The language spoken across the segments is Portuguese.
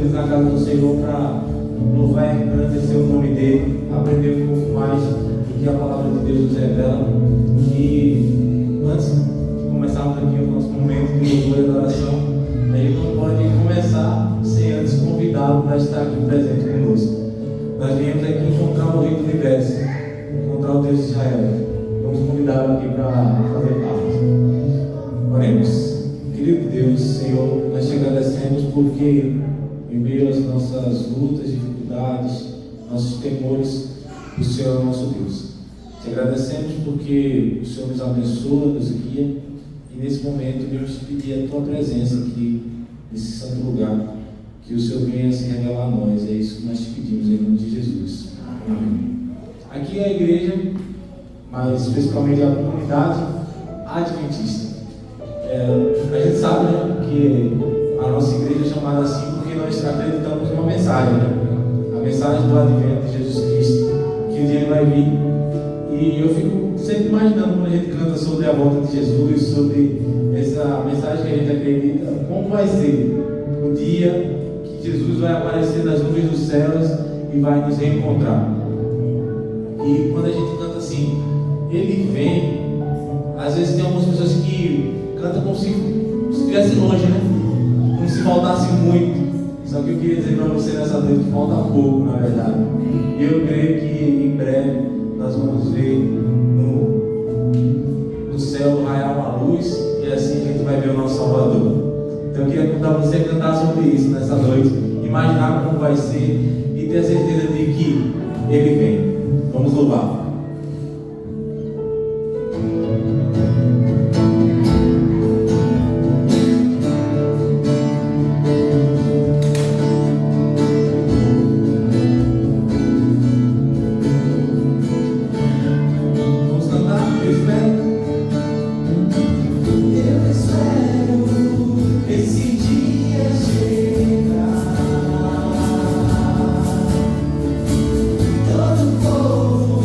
vezes na casa do Senhor para louvar e agradecer o nome dele, aprender um pouco mais do que a palavra de Deus nos revela. E antes de começarmos aqui o nosso momento de louvor e adoração, a gente não pode começar sem antes convidá-lo para estar aqui presente conosco. Nós viemos aqui encontrar o Rei do Universo, encontrar o Deus de Israel. Vamos convidá-lo aqui para fazer parte. Oremos. Querido Deus, Senhor, nós te agradecemos porque em meio às nossas lutas, dificuldades, nossos temores, o Senhor é o nosso Deus. Te agradecemos porque o Senhor nos abençoa, nos guia, e nesse momento Deus te pedir a tua presença aqui nesse santo lugar, que o Senhor venha se revelar a nós. É isso que nós te pedimos em nome de Jesus. Amém. Aqui é a igreja, mas principalmente a comunidade adventista. A gente sabe, né, que a nossa igreja é chamada assim porque nós acreditamos numa mensagem, né? A mensagem do advento de Jesus Cristo, que um dia ele vai vir. E eu fico sempre imaginando quando a gente canta sobre a volta de Jesus, sobre essa mensagem que a gente acredita, como vai ser o dia que Jesus vai aparecer nas nuvens dos céus e vai nos reencontrar. E quando a gente canta assim, ele vem, às vezes tem algumas pessoas que cantam como se estivesse longe, né? Como se faltasse muito. Só que eu queria dizer para você nessa noite que falta pouco, na verdade. E eu creio que em breve nós vamos ver no céu raiar uma luz, e assim a gente vai ver o nosso Salvador. Então eu queria convidar você a cantar sobre isso nessa noite, imaginar como vai ser e ter a certeza de que ele vem. Vamos louvar. Todo povo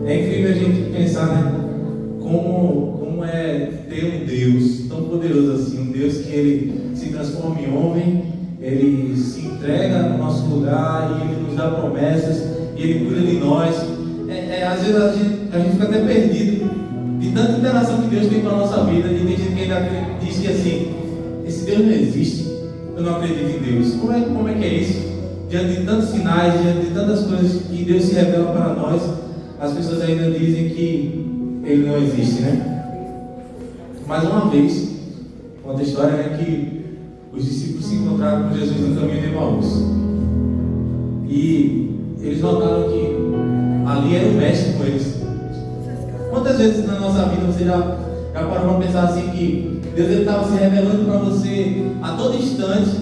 É incrível a gente pensar, né? Como é ter um Deus tão poderoso assim, um Deus que Ele se transforma em homem, Ele se entrega no nosso lugar e Ele nos dá promessas e Ele cuida de nós. Às vezes a gente fica até perdido de tanta interação que Deus tem com a nossa vida, e tem gente que ainda diz que assim, esse Deus não existe, eu não acredito em Deus. Como é que é isso? Diante de tantos sinais, diante de tantas coisas que Deus se revela para nós, as pessoas ainda dizem que Ele não existe, né? Mais uma vez, conta a história, né, que os discípulos se encontraram com Jesus no caminho de Emaús. E eles notaram que ali era o mestre com eles. Quantas vezes na nossa vida você já parou para pensar assim que Deus estava se revelando para você a todo instante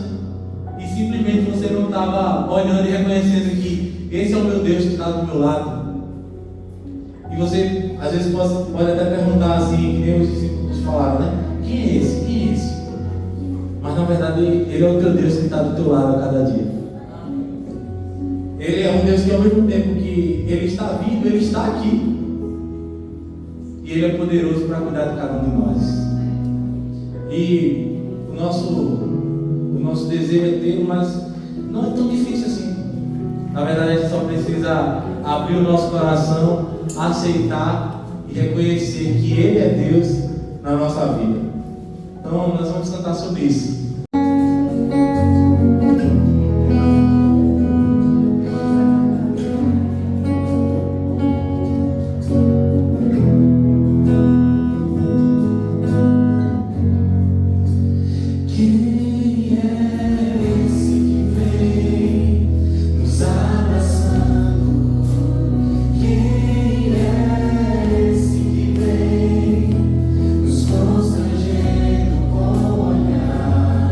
e simplesmente você não estava olhando e reconhecendo que esse é o meu Deus que está do meu lado? E você às vezes pode até perguntar assim, que nem os discípulos falaram, né? Quem é esse? Quem é esse? Mas na verdade Ele é o teu Deus que está do teu lado a cada dia. Ele é um Deus que ao mesmo tempo que Ele está vivo, Ele está aqui. E Ele é poderoso para cuidar de cada um de nós. E o nosso desejo é ter, mas não é tão difícil assim. Na verdade a gente só precisa abrir o nosso coração, aceitar e reconhecer que Ele é Deus na nossa vida. Então nós vamos cantar sobre isso. Constrangendo com o olhar.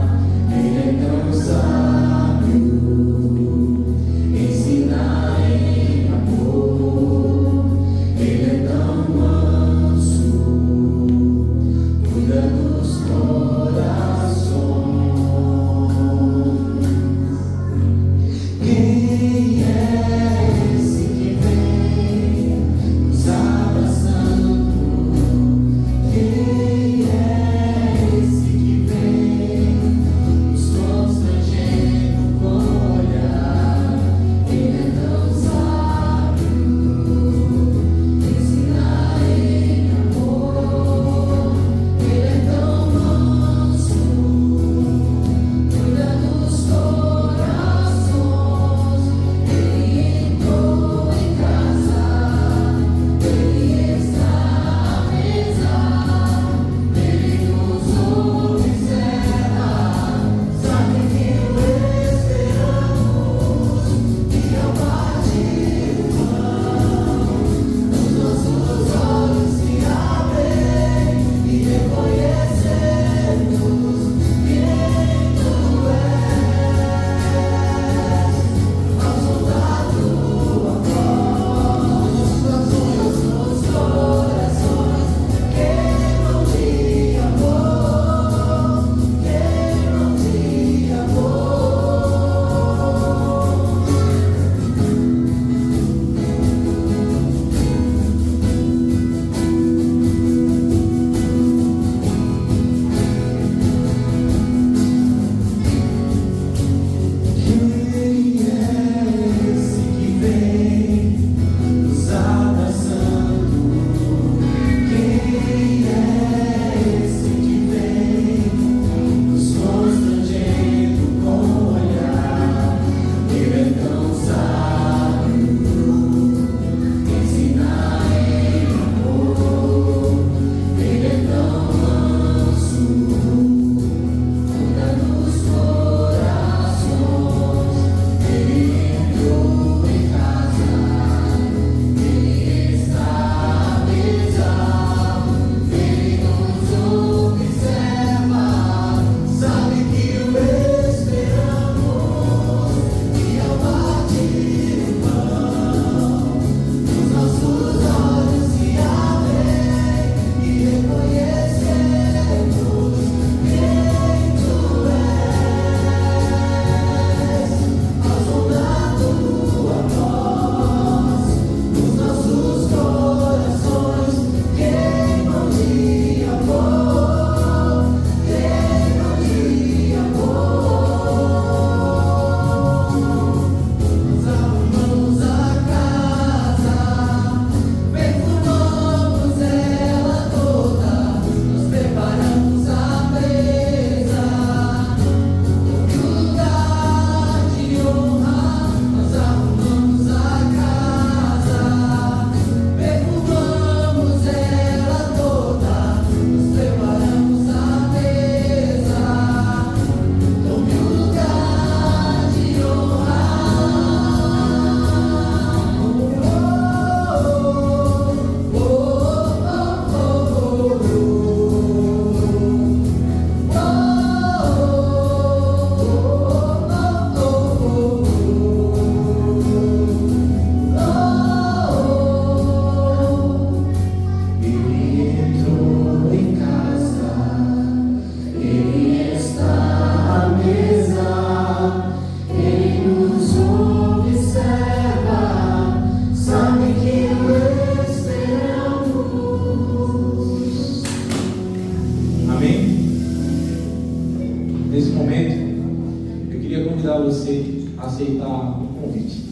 aceitar o convite.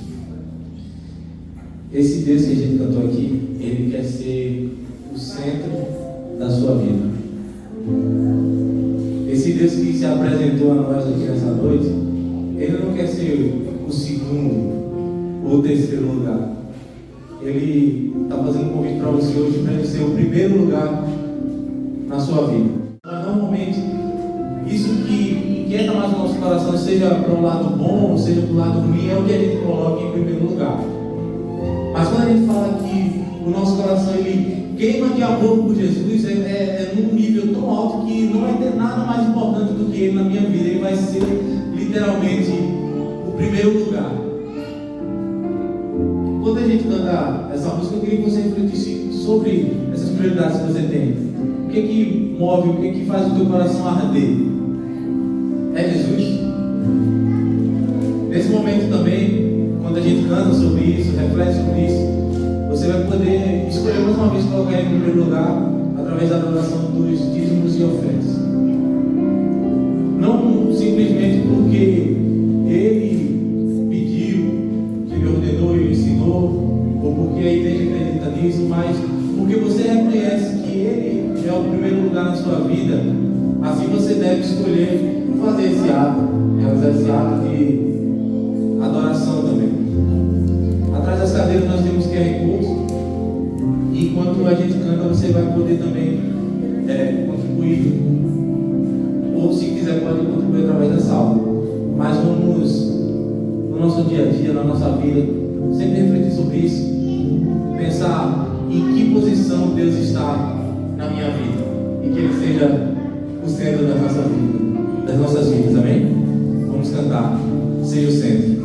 Esse Deus que a gente cantou aqui, Ele quer ser o centro da sua vida. Esse Deus que se apresentou a nós aqui nessa noite, Ele não quer ser o segundo ou o terceiro lugar. Ele está fazendo um convite para você hoje para Ele ser o primeiro lugar na sua vida. Mas normalmente, isso que inquieta mais o nosso coração, seja para o lado bom, seja para o lado ruim, é o que a gente coloca em primeiro lugar. Mas quando a gente fala que o nosso coração ele queima de amor por Jesus, é num nível tão alto que não vai ter nada mais importante do que Ele na minha vida. Ele vai ser literalmente o primeiro lugar. Quando a gente canta essa música, eu queria que você refletisse sobre essas prioridades que você tem. O que move, o que faz o teu coração arder? É Jesus? Nesse momento também, quando a gente canta sobre isso, reflete sobre isso, você vai poder escolher mais uma vez colocar Ele em primeiro lugar através da adoração dos dízimos e ofertas. Não simplesmente porque Ele pediu, que Ele ordenou e ensinou, ou porque a igreja acredita nisso, mas porque você reconhece que Ele é o primeiro lugar na sua vida. Assim você deve escolher fazer esse ato, realizar esse ato de adoração também. Atrás das cadeiras nós temos QR Code, e enquanto a gente canta você vai poder também contribuir, ou se quiser pode contribuir através dessa aula. Mas vamos, no nosso dia a dia, na nossa vida, sempre refletir sobre isso, pensar em que posição Deus está na minha vida, e que Ele seja o centro da nossa vida, das nossas vidas, amém? Vamos cantar, seja o centro.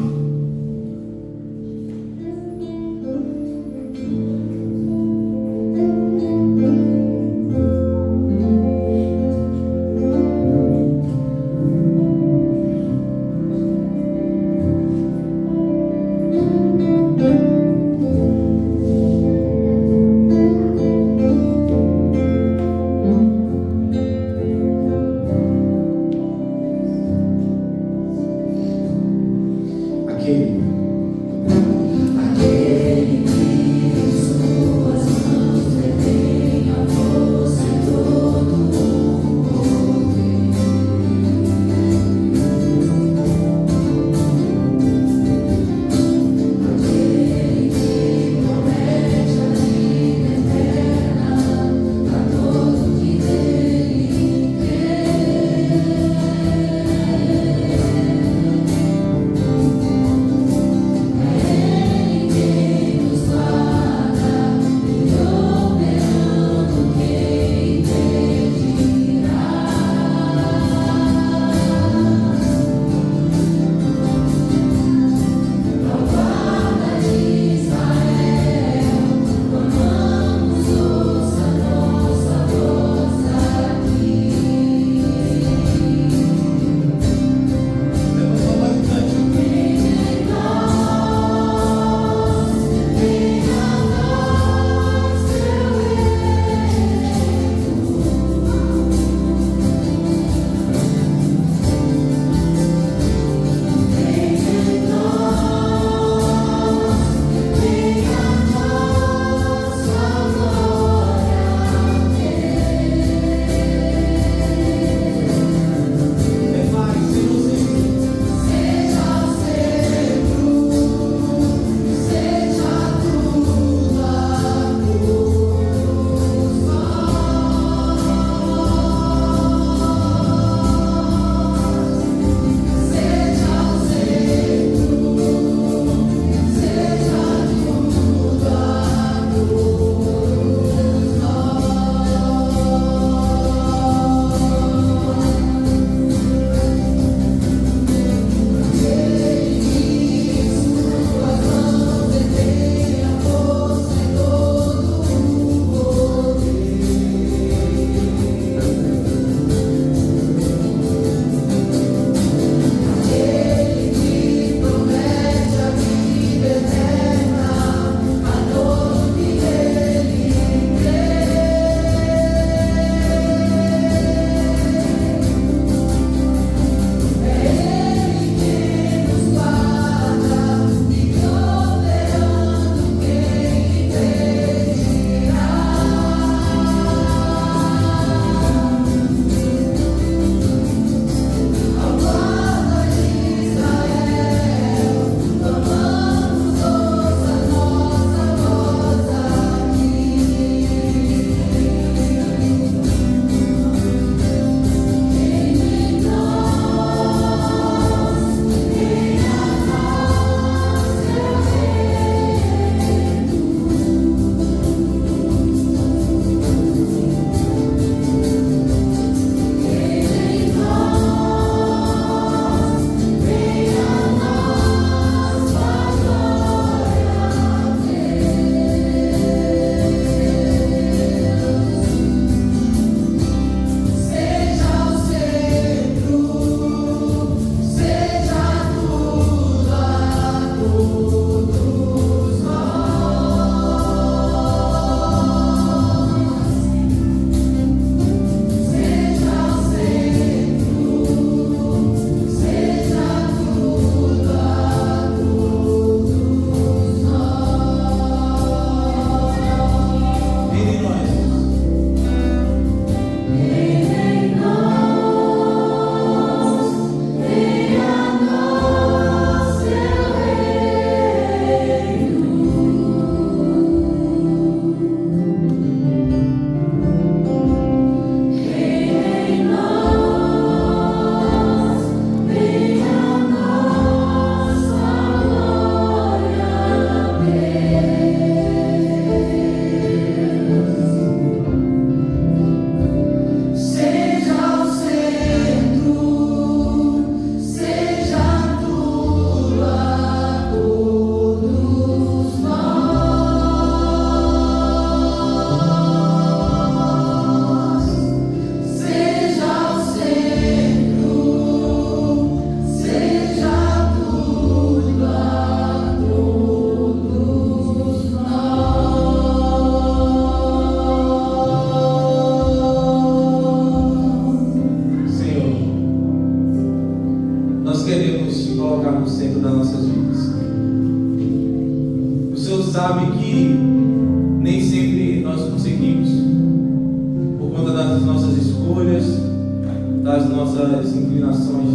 das nossas inclinações.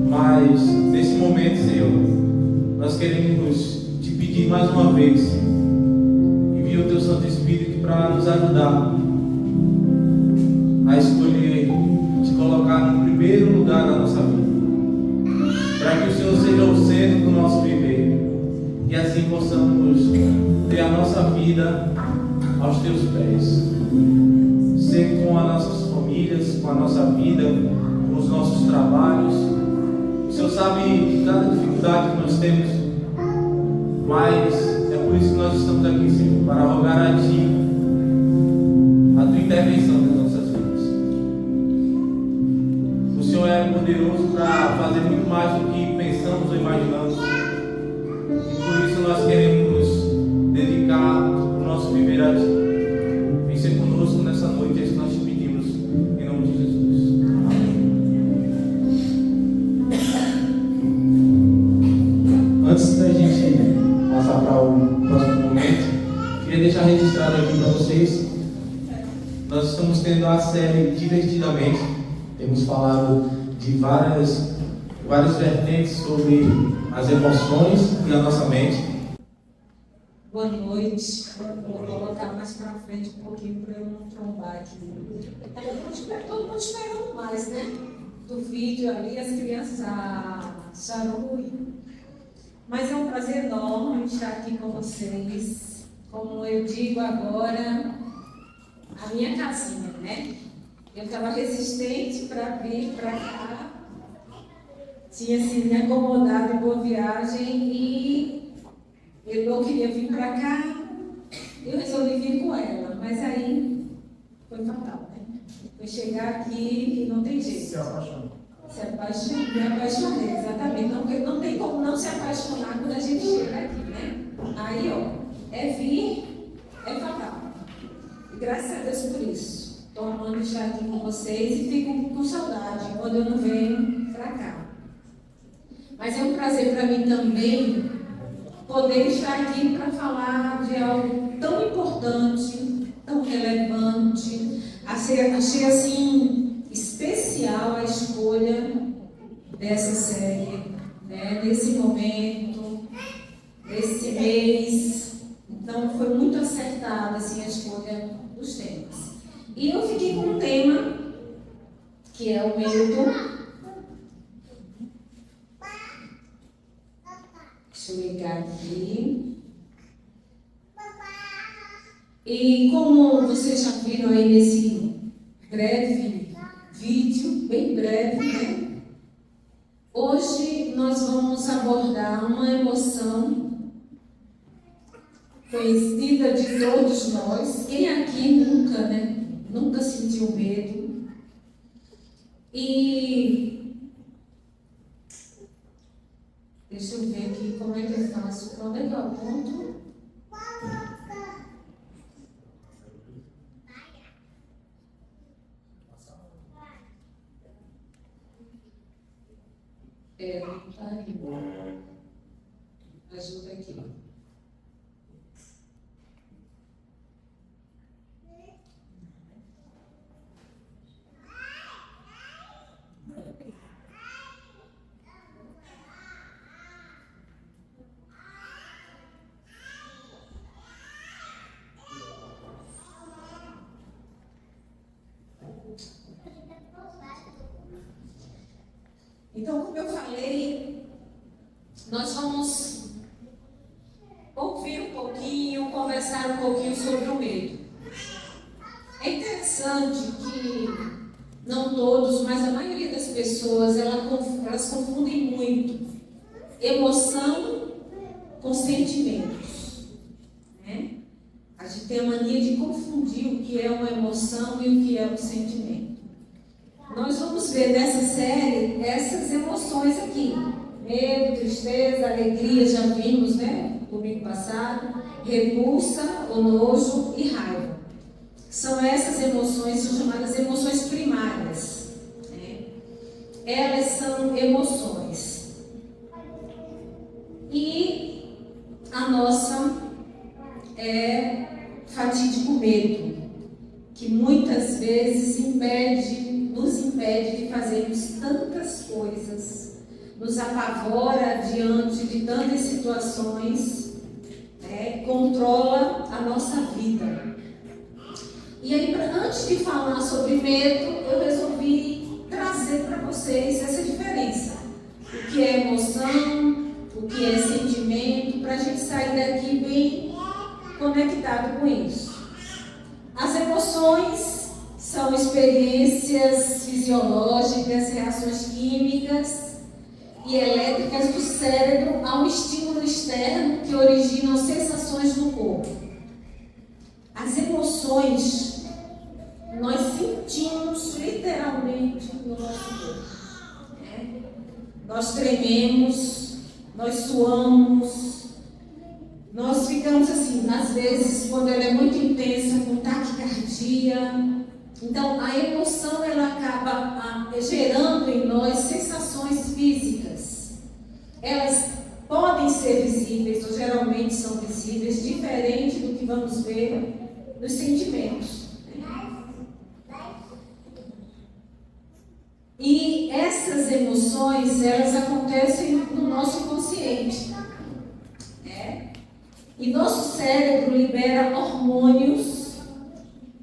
Mas nesse momento, Senhor, nós queremos te pedir mais uma vez, envia o teu Santo Espírito para nos ajudar a escolher te colocar no primeiro lugar da nossa vida, para que o Senhor seja o centro do nosso viver e assim possamos ter a nossa vida aos teus pés, ser com as nossas famílias, com a nossa vida, com os nossos trabalhos. O Senhor sabe de cada dificuldade que nós temos, mas é por isso que nós estamos aqui, Senhor, para rogar a Ti a Tua intervenção nas nossas vidas. O Senhor é poderoso para fazer muito mais do que pensamos ou imaginamos, e por isso nós queremos dedicar o nosso viver a Ti. Vem ser conosco nessa noite, é isso que nós te pedimos, em nome de Jesus. Amém. Antes da gente passar para o próximo momento, queria deixar registrado aqui para vocês, nós estamos tendo a série Divertidamente. Temos falado de várias vertentes sobre as emoções e a nossa mente. Boa noite. Vou colocar mais para frente um pouquinho para eu não trombar aqui. Todo mundo esperando mais, né? Do vídeo ali, as crianças já ruim. Mas é um prazer enorme estar aqui com vocês. Como eu digo agora, a minha casinha, né? Eu estava resistente para vir para cá. Tinha assim, me acomodado em Boa Viagem e eu não queria vir para cá. Eu resolvi vir com ela, mas aí foi fatal, né? Foi chegar aqui e não tem jeito. Se apaixonou. Me apaixonei, exatamente. Não tem como não se apaixonar quando a gente chega aqui, né? Aí, ó, é vir, é fatal. E graças a Deus por isso. Estou amando estar aqui com vocês e fico com saudade quando eu não venho para cá. Mas é um prazer para mim também poder estar aqui para falar de algo tão importante, tão relevante. Achei assim especial a escolha dessa série, né? Nesse momento, nesse mês. Então foi muito acertada assim, a escolha dos temas. E eu fiquei com um tema que é o medo. Deixa eu ligar aqui. E como vocês já viram aí nesse breve vídeo, bem breve, né? Hoje nós vamos abordar uma emoção conhecida de todos nós. Quem aqui nunca, né? Nunca sentiu medo. E deixa eu ver aqui como é que eu faço. Quando é que eu aponto? Tá aí. Ajuda aqui. Então, como eu falei, nós vamos ouvir um pouquinho, conversar um pouquinho sobre o medo. É interessante que não todos, mas a maioria das pessoas, elas confundem muito emoção com sentimentos, né? A gente tem a mania de confundir o que é uma emoção e o que é um sentimento. Nós vamos ver nessa série essas emoções aqui. Medo, tristeza, alegria, já vimos, né? Domingo passado. Repulsa, ou nojo e raiva. São essas emoções, são chamadas emoções primárias, né? Elas são emoções. E a nossa é fatídico medo, que muitas vezes impede nos impede de fazermos tantas coisas, nos apavora diante de tantas situações, controla a nossa vida. E aí, antes de falar sobre medo, eu resolvi trazer para vocês essa diferença. O que é emoção, o que é sentimento, para a gente sair daqui bem conectado com isso. As emoções são experiências fisiológicas, reações químicas e elétricas do cérebro a um estímulo externo que originam sensações no corpo. As emoções nós sentimos literalmente no nosso corpo. Nós trememos, nós suamos, nós ficamos assim, às vezes, quando ela é muito intensa, com taquicardia. Então, a emoção, ela acaba gerando em nós sensações físicas. Elas podem ser visíveis, ou geralmente são visíveis, diferente do que vamos ver nos sentimentos. E essas emoções, elas acontecem no nosso inconsciente. E nosso cérebro libera hormônios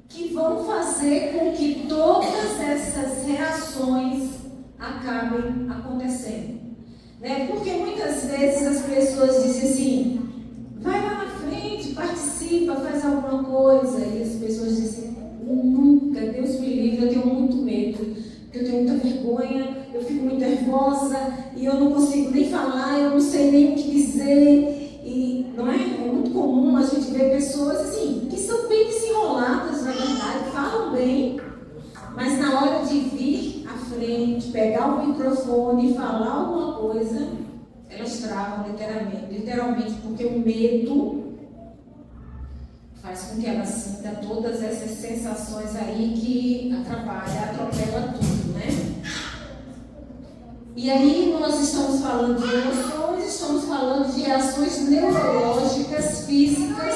que vão fazer com que todas essas reações acabem acontecendo. Porque muitas vezes as pessoas dizem assim, vai lá na frente, participa, faz alguma coisa. E as pessoas dizem, nunca, Deus me livre, eu tenho muito medo, porque eu tenho muita vergonha, eu fico muito nervosa e eu não consigo nem falar, eu não sei nem o que dizer. E não é? É muito comum a gente ver pessoas assim, que são bem desenroladas, na verdade, falam bem, mas na hora de vir à frente, pegar o microfone e falar alguma coisa, elas travam literalmente, porque o medo faz com que ela sinta todas essas sensações aí que atropela tudo, né? E aí nós estamos falando de emoções, estamos falando de reações neurológicas, físicas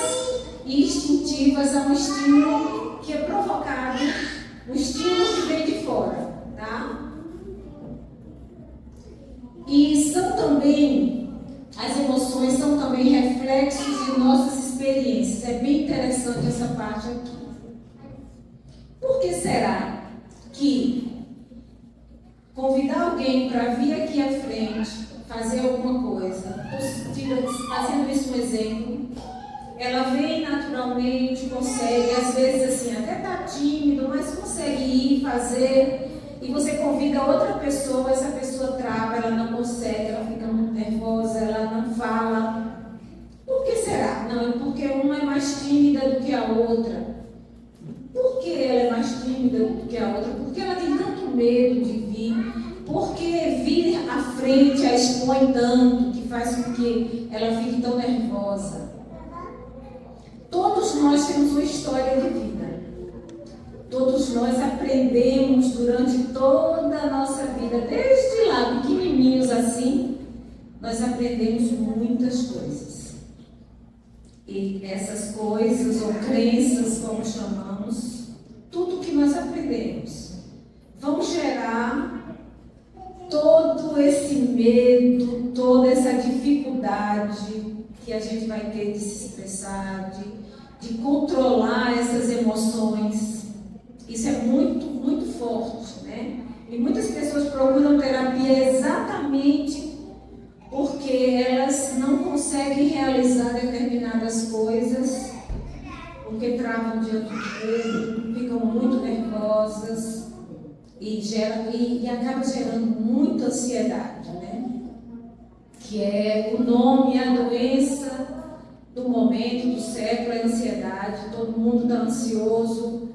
e instintivas a um estímulo que é provocado, um estímulo que vem de fora, tá? E as emoções são também reflexos de nossas experiências. É bem interessante essa parte aqui. Por que será que convidar alguém para vir aqui à frente, fazer alguma coisa, fazendo isso um exemplo, ela vem naturalmente, consegue, às vezes assim, até está tímido, mas consegue ir, fazer, e você convida outra pessoa, essa pessoa trava, ela não consegue, ela fica muito nervosa, ela não fala. Por que será? Não, é porque uma é mais tímida do que a outra. Por que ela é mais tímida do que a outra? Porque ela tem tanto medo de vir. Porque vir à frente a expõe tanto que faz com que ela fique tão nervosa. Todos nós temos uma história de vida. Todos nós aprendemos durante toda a nossa vida, desde lá, pequenininhos assim, nós aprendemos muitas coisas. E essas coisas, ou crenças, como chamamos, tudo que nós aprendemos, vão gerar todo esse medo, toda essa dificuldade que a gente vai ter de se expressar, de controlar essas emoções. Isso é muito, muito forte, né? E muitas pessoas procuram terapia exatamente porque elas não conseguem realizar determinadas coisas, porque travam diante do medo, ficam muito nervosas e acaba gerando muita ansiedade, né? Que é o nome, a doença do momento, do século, é a ansiedade. Todo mundo está ansioso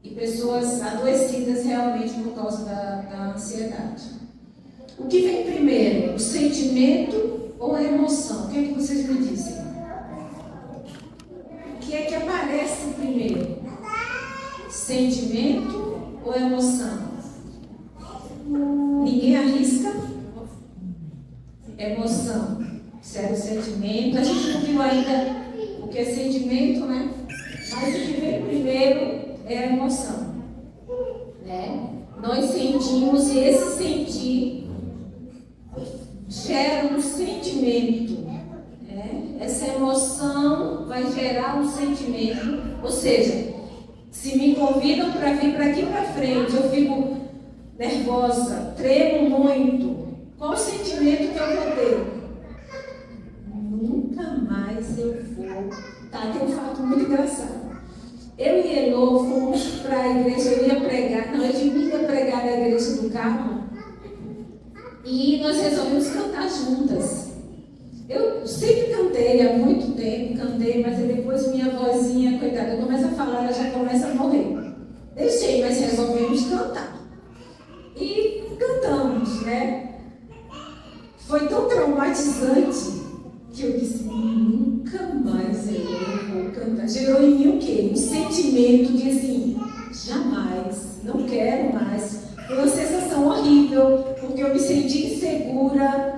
e pessoas adoecidas realmente por causa da ansiedade. O que vem primeiro, o sentimento ou a emoção? O que é que vocês me dizem? O que é que aparece primeiro? Sentimento ou emoção? Ninguém arrisca? Emoção. Sério, sentimento. A gente não viu ainda o que é sentimento, né? Mas o que vem primeiro é a emoção, né? Nós sentimos e esse sentir gera um sentimento. Essa emoção vai gerar um sentimento, ou seja, se me convidam para vir para aqui para frente, eu fico nervosa, tremo muito. Qual o sentimento que eu vou ter? Nunca mais eu vou. Tá, tem um fato muito engraçado. Eu e Elô fomos para a igreja, eu ia pregar, não, eu ia pregar na igreja do Carmo, e nós resolvemos cantar juntas. Eu sempre cantei, há muito tempo cantei, mas depois minha vozinha, coitada, eu começo a falar, ela já começa a morrer. Deixei, mas resolvemos cantar. E cantamos, né? Foi tão traumatizante que eu disse, nunca mais eu vou cantar. Gerou em mim o quê? Um sentimento de assim, jamais, não quero mais. Foi uma sensação horrível, porque eu me senti insegura.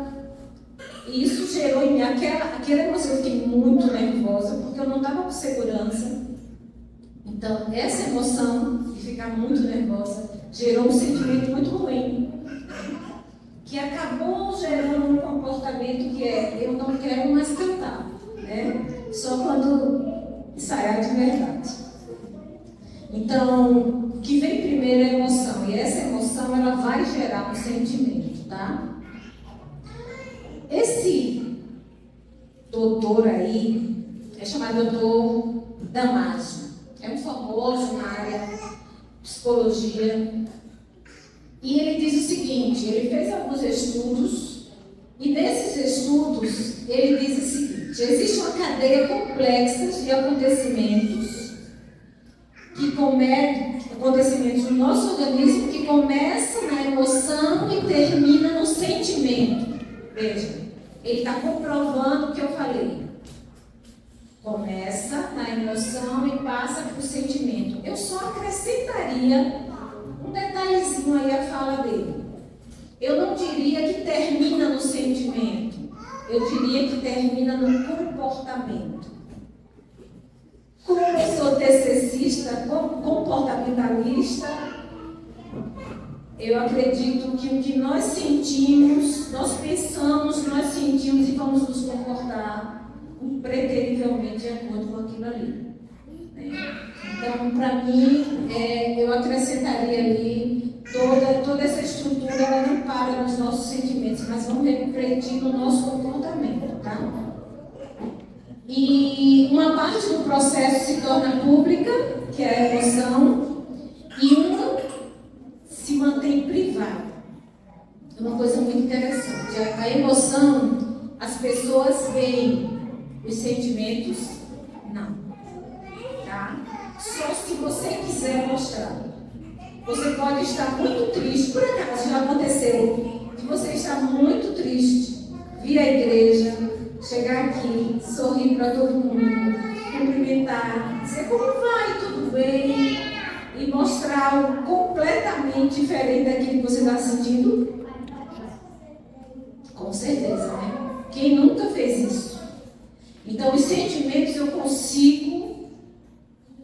E isso gerou em mim aquela emoção. Eu fiquei muito nervosa, porque eu não estava com segurança. Então, essa emoção de ficar muito nervosa gerou um sentimento muito ruim, que acabou gerando um comportamento que é, eu não quero mais cantar, né? Só quando ensaiar de verdade. Então, o que vem primeiro é a emoção, e essa emoção ela vai gerar um sentimento, tá? Esse doutor aí é chamado doutor Damasio, é um famoso na área de psicologia, e ele diz o seguinte, ele fez alguns estudos, e nesses estudos ele diz o seguinte, existe uma cadeia complexa de acontecimentos acontecimentos no nosso organismo que começa na emoção e termina no sentimento. Veja, ele está comprovando o que eu falei. Começa na emoção e passa para o sentimento. Eu só acrescentaria um detalhezinho aí à fala dele. Eu não diria que termina no sentimento. Eu diria que termina no comportamento. Como eu sou TCCista, comportamentalista, eu acredito que o que nós sentimos, nós pensamos, nós sentimos e vamos nos comportar preterivelmente de acordo com aquilo ali. Então, para mim, eu acrescentaria ali toda essa estrutura, ela não para nos nossos sentimentos, mas vão refletir no nosso comportamento, tá? E uma parte do processo se torna pública, que é a emoção, e uma se mantém privada. É uma coisa muito interessante. A emoção, as pessoas veem, os sentimentos, não. Tá? Só se você quiser mostrar. Você pode estar muito triste, por acaso já aconteceu, de você estar muito triste, vir à igreja, chegar aqui, sorrir para todo mundo, cumprimentar, dizer como vai, tudo bem, e mostrar algo completamente diferente daquilo que você está sentindo? Com certeza, né? Quem nunca fez isso? Então, os sentimentos eu consigo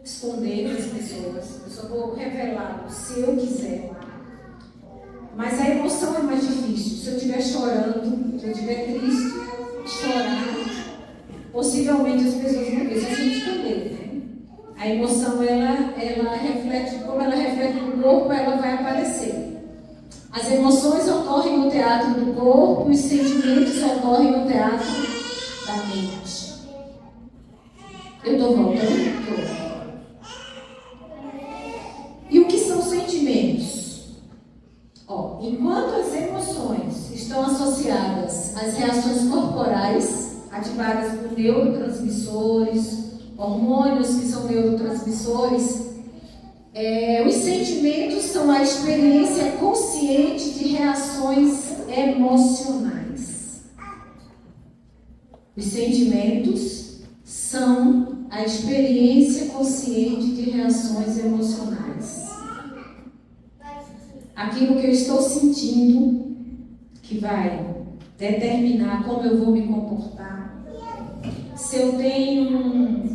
esconder das pessoas, eu só vou revelá-los se eu quiser. Mas a emoção é mais difícil. Se eu estiver chorando, se eu estiver triste, chorar, possivelmente as pessoas vão ver, se esconder, né? A emoção, ela reflete, como ela reflete no corpo, ela vai aparecer. As emoções ocorrem no teatro do corpo, os sentimentos ocorrem no teatro da mente. Eu estou voltando? Estou. E o que são sentimentos? Enquanto as emoções estão associadas às reações corporais, ativadas por neurotransmissores, hormônios que são neurotransmissores, os sentimentos são a experiência consciente de reações emocionais. Os sentimentos são a experiência consciente de reações emocionais. Aquilo que eu estou sentindo, que vai determinar como eu vou me comportar. Se eu tenho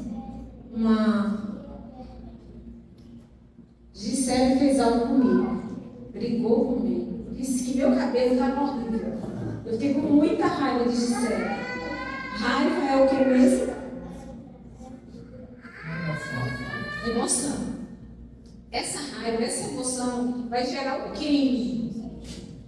Gisele fez algo comigo. brigou comigo, disse que meu cabelo estava horrível. Eu fiquei com muita raiva de Gisele. Raiva é o que mesmo? Emoção. Essa raiva, essa emoção vai gerar o quê em mim?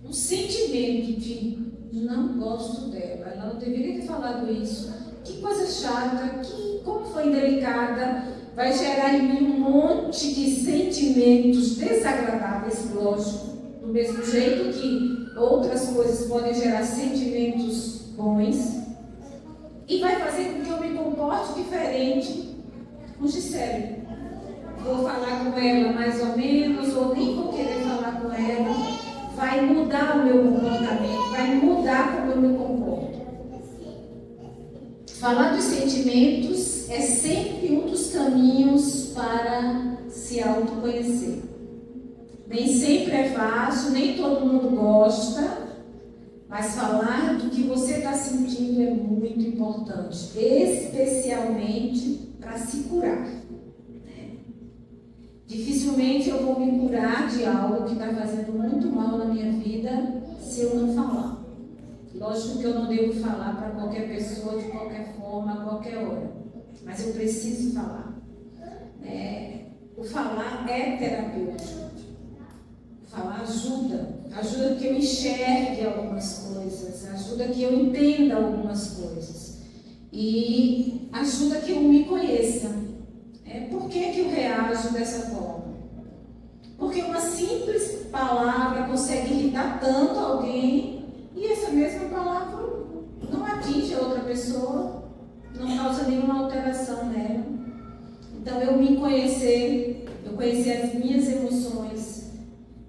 Um sentimento de não gosto dela. Ela não deveria ter falado isso. Que coisa chata, como foi indelicada. Vai gerar em mim um monte de sentimentos desagradáveis, lógico. Do mesmo jeito que outras coisas podem gerar sentimentos bons. E vai fazer com que eu me comporte diferente com Gisele. Vou falar com ela mais ou menos, ou nem vou querer falar com ela. Vai mudar o meu comportamento, vai mudar como eu me comporto. Falar dos sentimentos é sempre um dos caminhos para se autoconhecer. Nem sempre é fácil, nem todo mundo gosta, mas falar do que você está sentindo é muito importante, especialmente para se curar. Dificilmente eu vou me curar de algo que está fazendo muito mal na minha vida se eu não falar. Lógico que eu não devo falar para qualquer pessoa, de qualquer forma, a qualquer hora. Mas eu preciso falar. O falar é terapêutico. O falar ajuda que eu enxergue algumas coisas, ajuda que eu entenda algumas coisas. E ajuda que eu me conheça. Por que eu reajo dessa forma? Porque uma simples palavra consegue irritar tanto alguém e essa mesma palavra não atinge a outra pessoa, não causa nenhuma alteração nela. Então, eu me conhecer, eu conhecer as minhas emoções,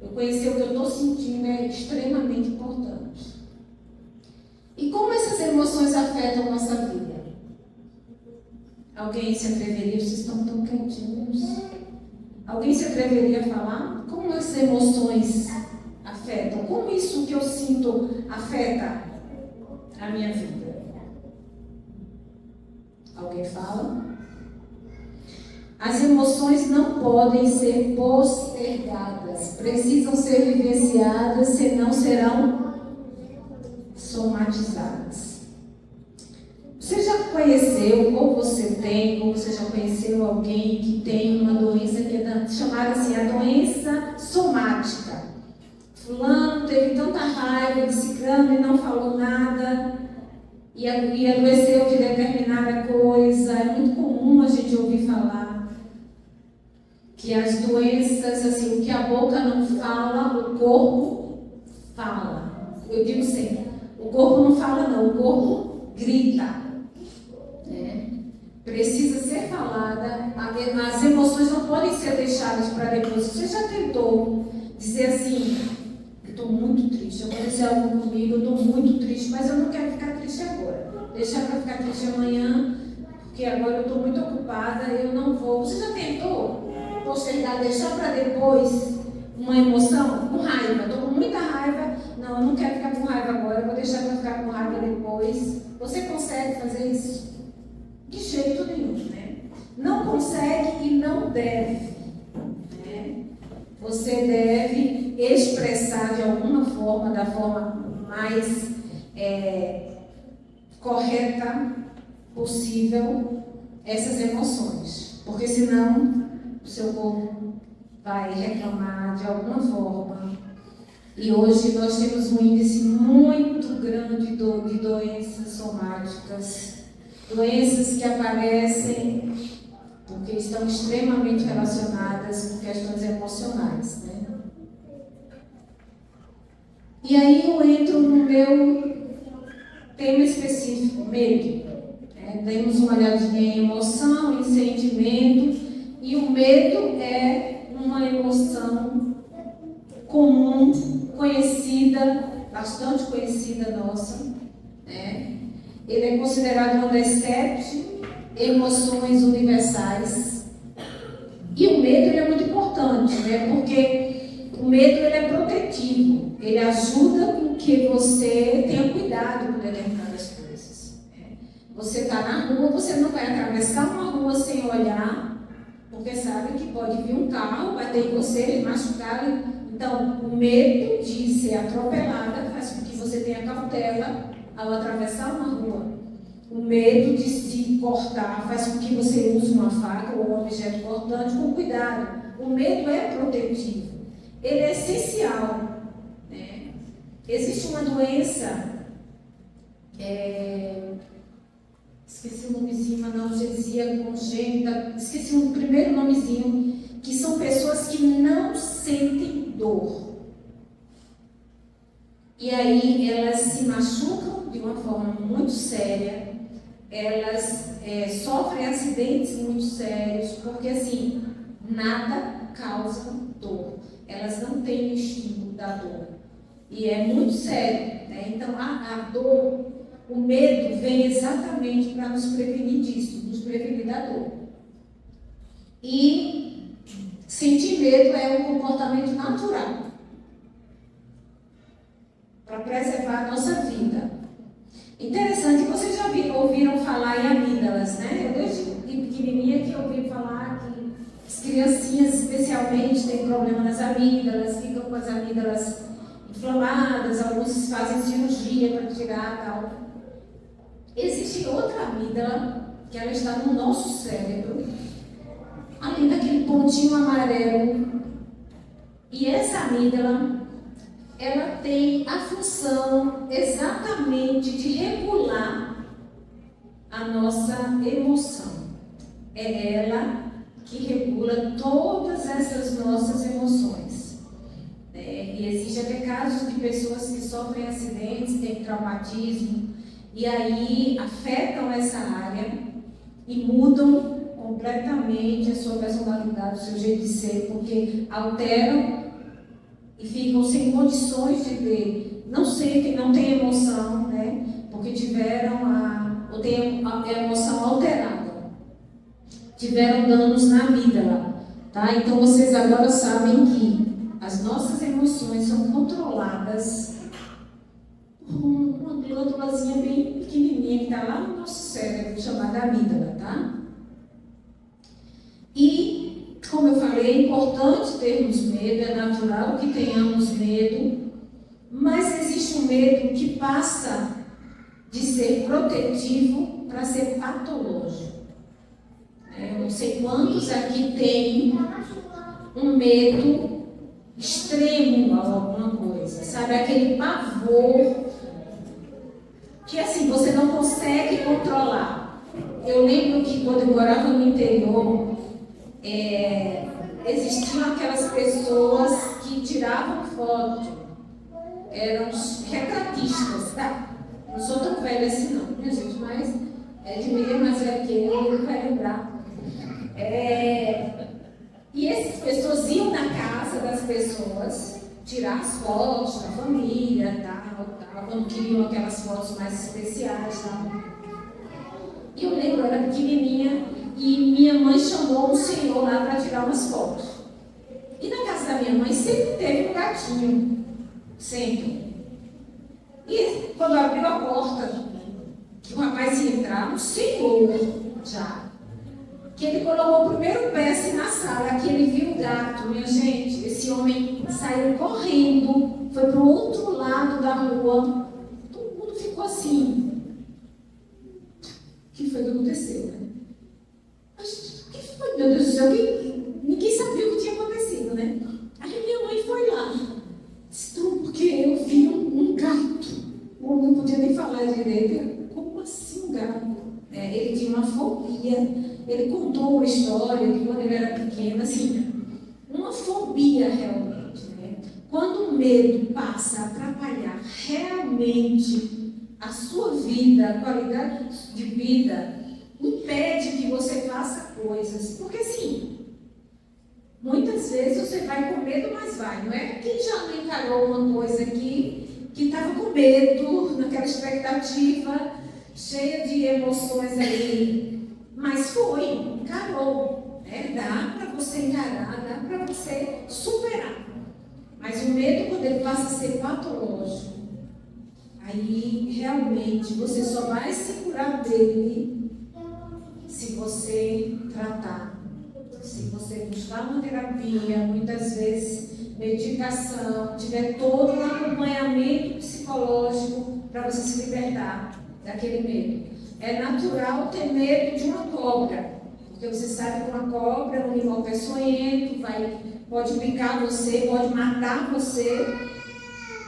eu conhecer o que eu estou sentindo é extremamente importante. E como essas emoções afetam a nossa vida? Alguém se atreveria? Vocês estão tão quietinhos. Alguém se atreveria a falar? Como as emoções afetam? Como isso que eu sinto afeta a minha vida? Alguém fala? As emoções não podem ser postergadas. Precisam ser vivenciadas, senão serão somatizadas. Você já conheceu, ou você tem, ou você já conheceu alguém que tem uma doença que é chamada assim, a doença somática. Fulano teve tanta raiva de ciclano e não falou nada, e adoeceu de determinada coisa. É muito comum a gente ouvir falar que as doenças, assim, o que a boca não fala, o corpo fala. Eu digo sempre, o corpo não fala não, o corpo grita. Precisa ser falada, as emoções não podem ser deixadas para depois. Você já tentou dizer assim, eu estou muito triste, aconteceu algo comigo, eu estou muito triste, mas eu não quero ficar triste agora. Deixar para ficar triste amanhã, porque agora eu estou muito ocupada, eu não vou. Você já tentou postergar, deixar para depois uma emoção? Com raiva, estou com muita raiva, não, eu não quero ficar com raiva agora, eu vou deixar para ficar com raiva depois. Você consegue fazer isso? De jeito nenhum, né? Não consegue e não deve. Você deve expressar de alguma forma, da forma mais correta possível, essas emoções. Porque senão o seu corpo vai reclamar de alguma forma. E hoje nós temos um índice muito grande de doenças somáticas. Doenças que aparecem porque estão extremamente relacionadas com questões emocionais, né? E aí eu entro no meu tema específico, medo. Demos uma olhadinha em emoção, em sentimento, e o medo é uma emoção comum, conhecida, bastante conhecida nossa, né? Ele é considerado uma das 7 emoções universais. E o medo ele é muito importante, né? Porque o medo ele é protetivo. Ele ajuda com que você tenha cuidado com determinadas coisas. Você está na rua, você não vai atravessar uma rua sem olhar, porque sabe que pode vir um carro, bater em você, machucar. Então, o medo de ser atropelada faz com que você tenha cautela ao atravessar uma rua. O medo de se cortar faz com que você use uma faca ou um objeto cortante com cuidado. O medo é protetivo. Ele é essencial, né? Existe uma doença, esqueci o nomezinho, analgesia congênita, esqueci o primeiro nomezinho, que são pessoas que não sentem dor. E aí elas se machucam de uma forma muito séria, elas sofrem acidentes muito sérios, porque assim, nada causa dor. Elas não têm o estímulo da dor. E é muito sério, né? Então a dor, o medo vem exatamente para nos prevenir disso, nos prevenir da dor. E sentir medo é um comportamento natural para preservar a nossa vida. Interessante que vocês já ouviram falar em amígdalas, né? Eu desde pequenininha que ouvi falar que as criancinhas especialmente têm problema nas amígdalas, ficam com as amígdalas inflamadas, alguns fazem cirurgia para tirar e tal. Existe outra amígdala, que ela está no nosso cérebro, além daquele pontinho amarelo. E essa amígdala, ela tem a função exatamente de regular a nossa emoção. É ela que regula todas essas nossas emoções. E existem até casos de pessoas que sofrem acidentes, têm traumatismo, e aí afetam essa área e mudam completamente a sua personalidade, o seu jeito de ser, porque alteram e ficam sem condições de ver, não sentem, não têm emoção, né? Porque tiveram ou têm a emoção alterada, tiveram danos na amígdala, tá? Então vocês agora sabem que as nossas emoções são controladas por uma glândulazinha bem pequenininha que está lá no nosso cérebro, chamada amígdala, tá? E, como eu falei, é importante termos medo, é natural que tenhamos medo, mas existe um medo que passa de ser protetivo para ser patológico. Eu não sei quantos aqui têm um medo extremo a alguma coisa, sabe? Aquele pavor que assim você não consegue controlar. Eu lembro que quando eu morava no interior, existiam aquelas pessoas que tiravam foto, eram os retratistas, tá? Não sou tão velha assim não, minha gente, mas de menino mais velho que ele não vai lembrar. E essas pessoas iam na casa das pessoas tirar as fotos da família, tal, quando queriam aquelas fotos mais especiais, tal. E eu lembro, eu era pequenininha e minha mãe chamou um senhor lá para tirar umas fotos. E na casa da minha mãe sempre teve um gatinho, sempre. E quando abriu a porta, que o rapaz ia entrar, um senhor já, que ele colocou o primeiro pé assim na sala, que ele viu o gato, minha gente, esse homem saiu correndo, foi para o outro lado da rua, todo mundo ficou assim. O que foi que aconteceu, né? Mas, o que foi, meu Deus do céu? Ninguém sabia o que tinha acontecido, né? Aí minha mãe foi lá, disse, porque eu vi um gato. Eu não podia nem falar direito. Como assim um gato? Ele tinha uma fobia. Ele contou uma história de quando ele era pequeno, assim, uma fobia realmente, né? Quando o medo passa a atrapalhar realmente a sua vida, a qualidade de vida, impede que você faça coisas. Porque assim, muitas vezes você vai com medo, mas vai, não é? Quem já não encarou uma coisa aqui que estava com medo, naquela expectativa, cheia de emoções ali, mas foi, encarou, né? Dá para você encarar, dá para você superar. Mas o medo, quando ele passa a ser patológico, aí realmente você só vai se curar dele se você tratar, se você buscar uma terapia. Muitas vezes medicação, tiver todo um acompanhamento psicológico para você se libertar daquele medo. É natural ter medo de uma cobra, porque você sabe que uma cobra é um animal peçonhento, pode picar você, pode matar você,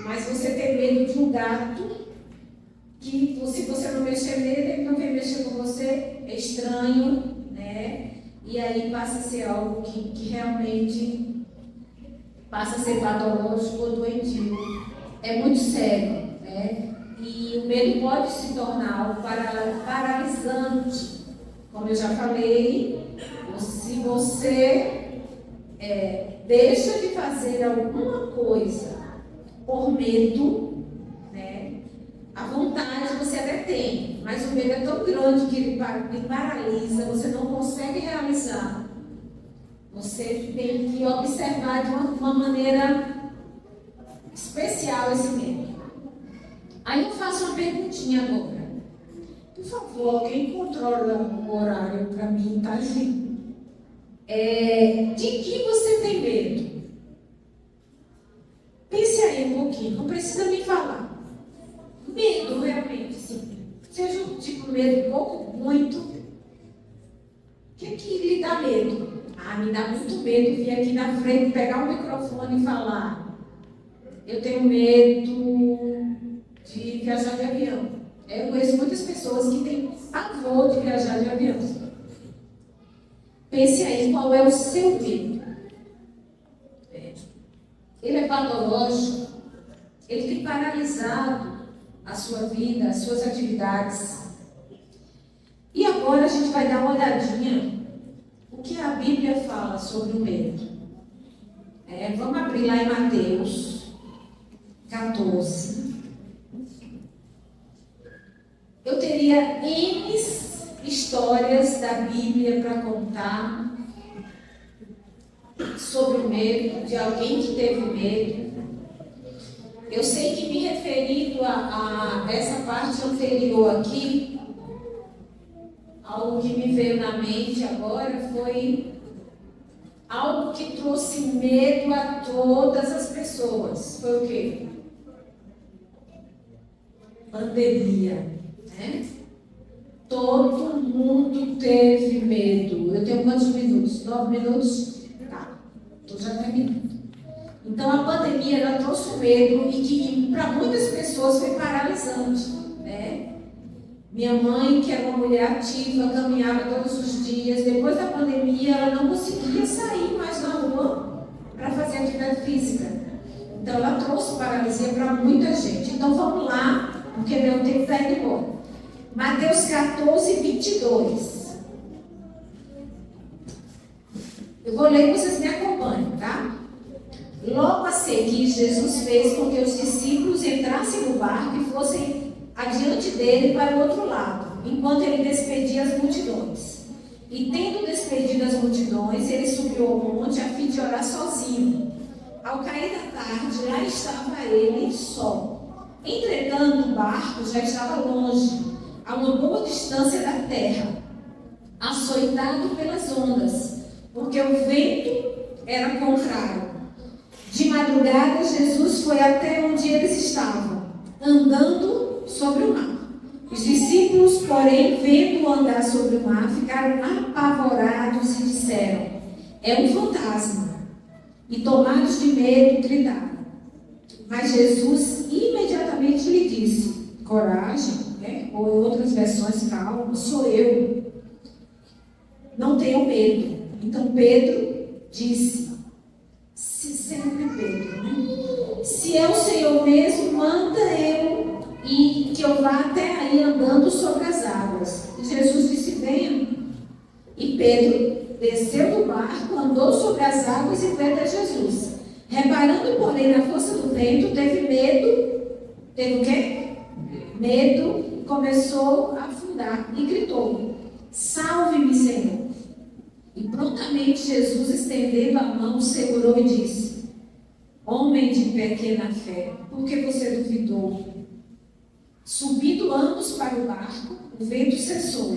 mas você tem medo de um gato, que se você não mexer nele, ele não vem mexer com você, é estranho, né? E aí passa a ser algo que realmente passa a ser patológico ou doentio. É muito sério, né? E o medo pode se tornar algo paralisante. Como eu já falei, se você deixa de fazer alguma coisa por medo, né? A vontade você até tem, mas o medo é tão grande que ele paralisa, você não consegue realizar. Você tem que observar de uma maneira especial esse medo. Aí eu faço uma perguntinha agora. Por favor, quem controla o horário para mim, tá, gente? De que você tem medo? Pense aí um pouquinho, não precisa me falar. Medo, realmente, sim. Seja um tipo de medo pouco, muito. O que lhe dá medo? Me dá muito medo vir aqui na frente, pegar o microfone e falar. Eu tenho medo de viajar de avião. Eu conheço muitas pessoas que têm pavor de viajar de avião. Pense aí, qual é o seu medo? Ele é patológico? Ele tem paralisado a sua vida, as suas atividades? E agora a gente vai dar uma olhadinha o que a Bíblia fala sobre o medo. Vamos abrir lá em Mateus 14. Eu teria N histórias da Bíblia para contar sobre o medo, de alguém que teve medo. Eu sei que me referindo a essa parte anterior aqui, algo que me veio na mente agora foi algo que trouxe medo a todas as pessoas. Foi o quê? Pandemia, né? Todo mundo teve medo. Eu tenho quantos minutos? 9 minutos? Tá, estou já terminando. Então a pandemia ela trouxe medo e que para muitas pessoas foi paralisante, né? Minha mãe, que era uma mulher ativa, caminhava todos os dias. Depois da pandemia, ela não conseguia sair mais na rua para fazer atividade física. Então, ela trouxe paralisia para muita gente. Então, vamos lá, porque meu tempo está indo embora. Mateus 14, 22. Eu vou ler e vocês me acompanham, tá? Logo a seguir, Jesus fez com que os discípulos entrassem no barco e fossem adiante dele para o outro lado, enquanto ele despedia as multidões. E tendo despedido as multidões, ele subiu ao monte a fim de orar sozinho. Ao cair da tarde, lá estava ele só. Entretanto, o barco já estava longe, a uma boa distância da terra, açoitado pelas ondas, porque o vento era contrário. De madrugada, Jesus foi até onde eles estavam, andando sobre o mar. Os discípulos, porém, vendo-o andar sobre o mar, ficaram apavorados e disseram: é um fantasma. E tomados de medo, gritaram. Mas Jesus imediatamente lhe disse: coragem, né? Ou em outras versões, calma, sou eu. Não tenham medo. Então Pedro disse, sempre Pedro, né? Se é o Senhor mesmo, manda eu e que eu vá até aí andando sobre as águas. E Jesus disse: venha. E Pedro desceu do barco, andou sobre as águas e veio até Jesus. Reparando, porém, na força do vento, teve medo. Teve o quê? Medo. Começou a afundar e gritou: salve-me, Senhor. E prontamente Jesus, estendendo a mão, segurou e disse: homem de pequena fé, por que você duvidou? Subindo ambos para o barco, o vento cessou.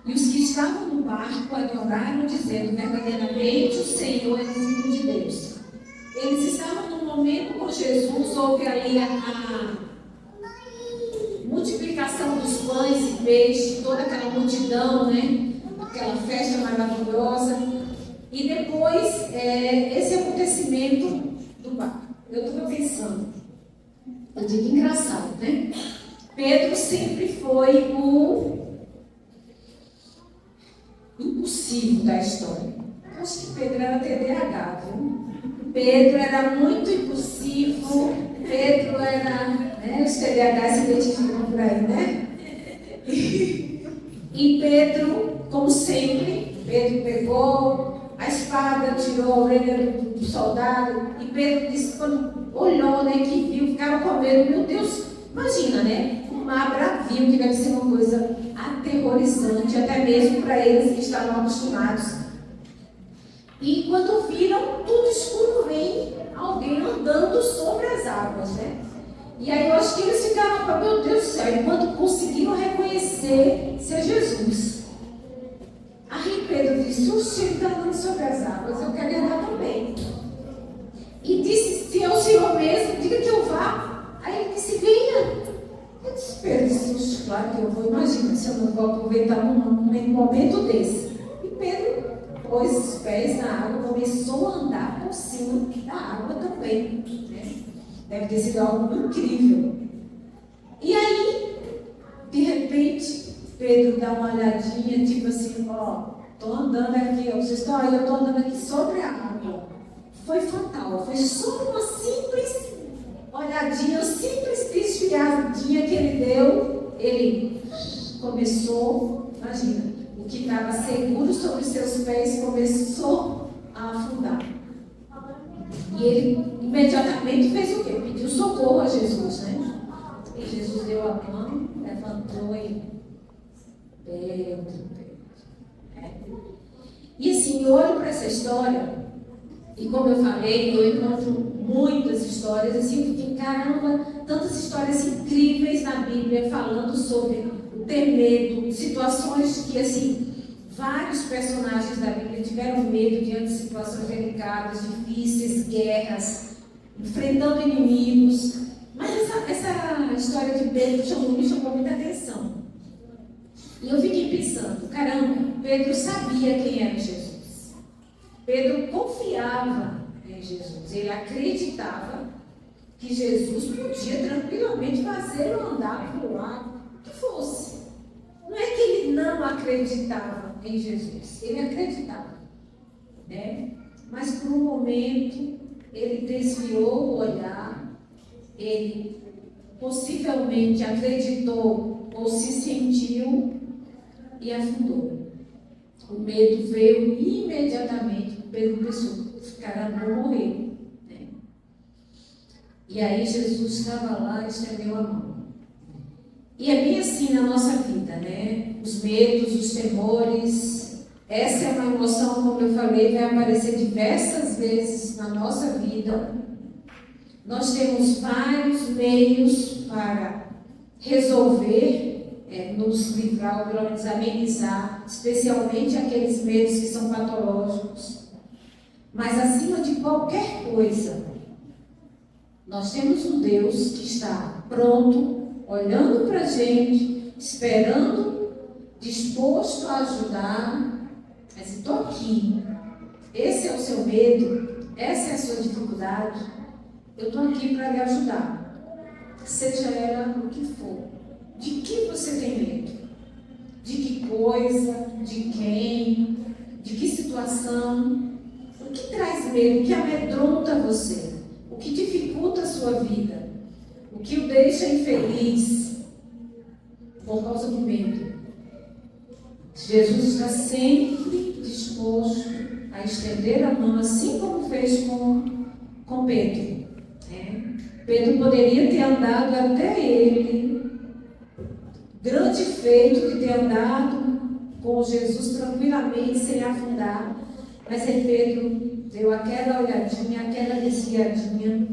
E os que estavam no barco adoraram, dizendo: verdadeiramente o Senhor é o Filho de Deus. Eles estavam quando Jesus houve ali a multiplicação dos pães e peixes, toda aquela multidão, né? Aquela festa maravilhosa. E depois, esse acontecimento do barco. Eu estava pensando, eu digo engraçado, né? Pedro sempre foi o impulsivo da história. Eu acho que Pedro era TDAH, viu? Pedro era muito impulsivo, Pedro era, né, os TDAH se identificam por aí, né? E Pedro, como sempre, Pedro pegou a espada, tirou a orelha do soldado, e Pedro disse, quando olhou, né, que viu, ficava com medo, meu Deus, imagina, né? Um mar bravio, que deve ser uma coisa aterrorizante, até mesmo para eles que estavam acostumados. E quando viram tudo escuro, vem alguém andando sobre as águas, né? E aí eu acho que eles ficaram, meu Deus do céu, enquanto conseguiram reconhecer ser Jesus. Aí Pedro disse, oxe, ele está andando sobre as águas, eu quero andar também. E disse, se é o Senhor mesmo, diga que eu vá. Aí ele disse, venha. Eu disse, Pedro disse, claro que eu vou, imagina, se eu não vou aproveitar um momento desse. E Pedro pôs os pés na água, começou a andar por cima da água também, né? Deve ter sido algo incrível. E aí, de repente, Pedro dá uma olhadinha, tipo assim, ó, tô andando aqui, ó, vocês estão aí, eu tô andando aqui sobre a água. Foi fatal, foi só uma simples olhadinha, simples desviadinha que ele deu, ele começou, imagina, o que estava seguro sobre seus pés começou a afundar. E ele imediatamente fez o quê? Pediu socorro a Jesus, né? E Jesus deu a mão, levantou e Pedro. E assim, eu olho para essa história, e como eu falei, eu encontro muitas histórias, assim, eu fiquei, caramba, tantas histórias incríveis na Bíblia falando sobre o ter medo, situações que, assim, vários personagens da Bíblia tiveram medo diante de situações delicadas, difíceis, guerras, enfrentando inimigos. Mas essa história de Pedro me chamou muita atenção. E eu fiquei pensando, caramba, Pedro sabia quem era Jesus. Pedro confiava em Jesus. Ele acreditava que Jesus podia tranquilamente fazê-lo andar por lá, que fosse. Não é que ele não acreditava em Jesus, ele acreditava, né? Mas por um momento ele desviou o olhar, ele possivelmente acreditou ou se sentiu e afundou. O medo veio imediatamente, Pedro pensou, caramba, vou morrer, né? E aí Jesus estava lá e estendeu a mão. E é bem assim na nossa vida, né? Os medos, os temores, essa é uma emoção, como eu falei, vai aparecer diversas vezes na nossa vida. Nós temos vários meios para resolver, nos livrar, ou pelo menos amenizar, especialmente aqueles medos que são patológicos. Mas acima de qualquer coisa, nós temos um Deus que está pronto, olhando para a gente, esperando, disposto a ajudar. Mas estou aqui. Esse é o seu medo, essa é a sua dificuldade. Eu estou aqui para lhe ajudar. Seja ela o que for. De que você tem medo? De que coisa? De quem? De que situação? O que traz medo? O que amedronta você? O que dificulta a sua vida? O que o deixa infeliz por causa do medo? Jesus está sempre disposto a estender a mão, assim como fez com Pedro. Pedro poderia ter andado até ele, grande feito de ter andado com Jesus tranquilamente, sem afundar, mas aí Pedro deu aquela olhadinha, aquela desviadinha.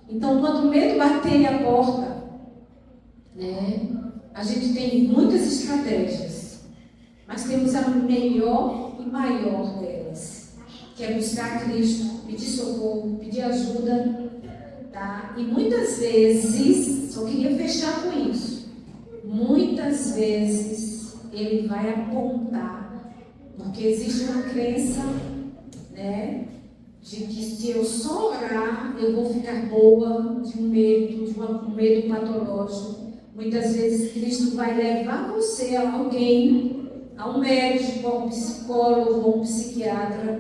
Então, quando o medo bater a porta, né, a gente tem muitas estratégias, mas temos a melhor e maior delas, que é buscar Cristo, pedir socorro, pedir ajuda, Tá? E muitas vezes, só queria fechar com isso, muitas vezes ele vai apontar, porque existe uma crença, né, de que se eu só orar, eu vou ficar boa de um medo, um medo patológico. Muitas vezes Cristo vai levar você a alguém, a um médico, a um psicólogo, a um psiquiatra,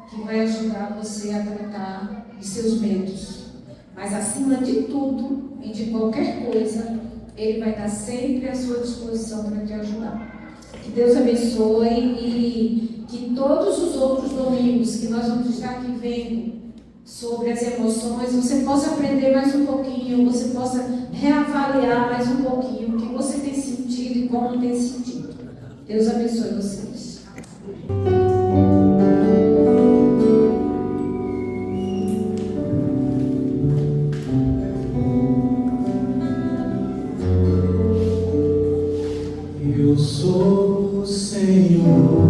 que vai ajudar você a tratar de seus medos. Mas acima de tudo e de qualquer coisa, Ele vai estar sempre à sua disposição para te ajudar. Que Deus abençoe e que todos os outros domingos que nós vamos estar aqui vendo sobre as emoções, você possa aprender mais um pouquinho, você possa reavaliar mais um pouquinho o que você tem sentido e como tem sentido. Deus abençoe vocês. Eu sou o Senhor,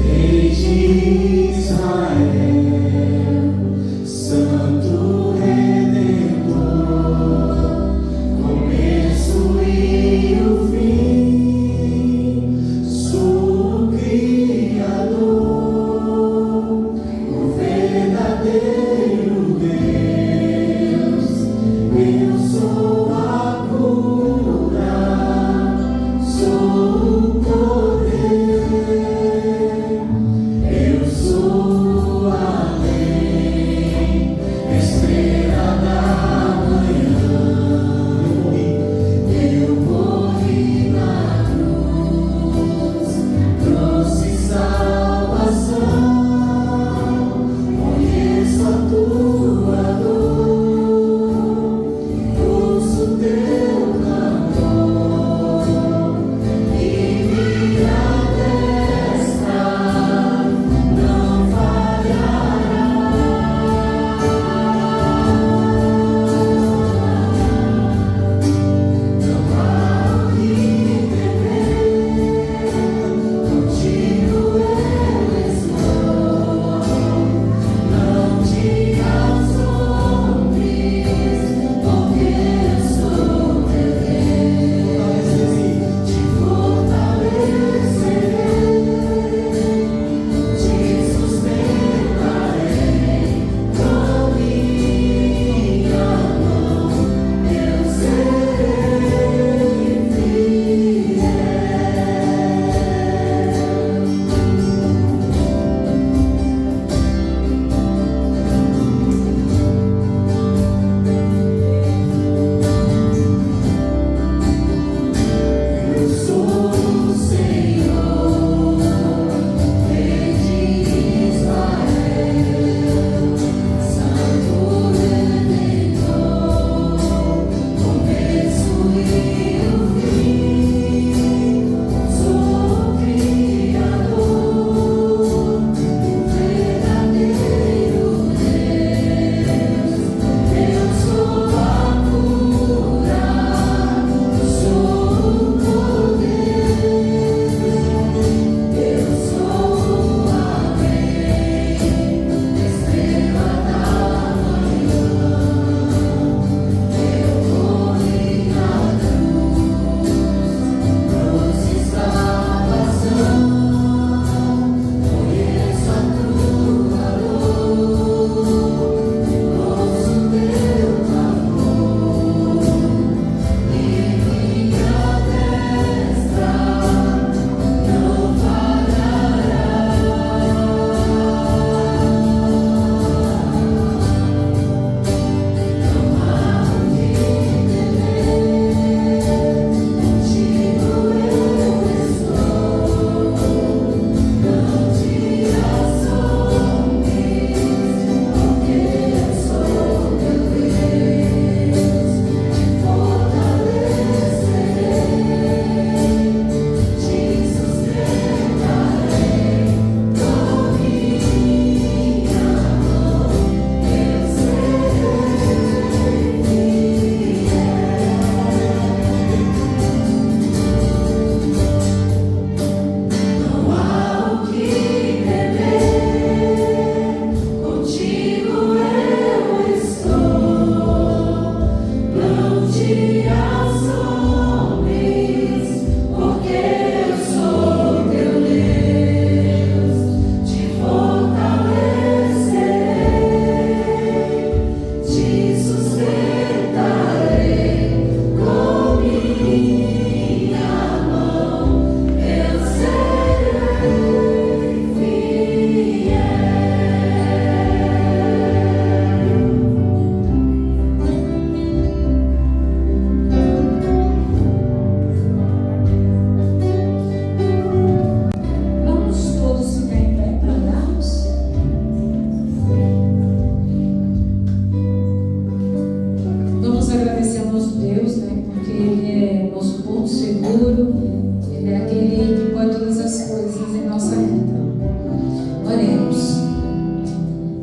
Rei de Israel, Santo Redentor, começo e o fim.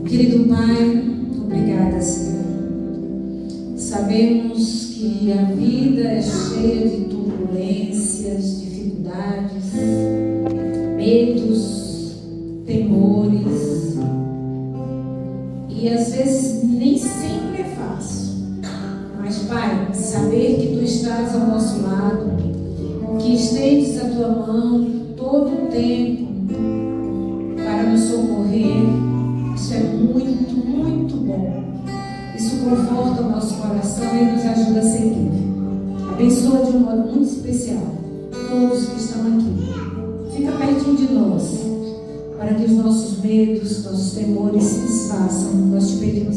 Querido Pai, obrigada, Senhor. Sabemos que a vida é cheia de turbulências, dificuldades, medos, temores. E às vezes nem sempre é fácil. Mas, Pai, saber que Tu estás ao nosso lado, que estendes a Tua mão todo o tempo para nos socorrer, isso é muito, muito bom. Isso conforta o nosso coração e nos ajuda a seguir. Abençoa de um modo muito especial todos que estão aqui. Fica pertinho de nós, para que os nossos medos, nossos temores se desfaçam. Nós te pedimos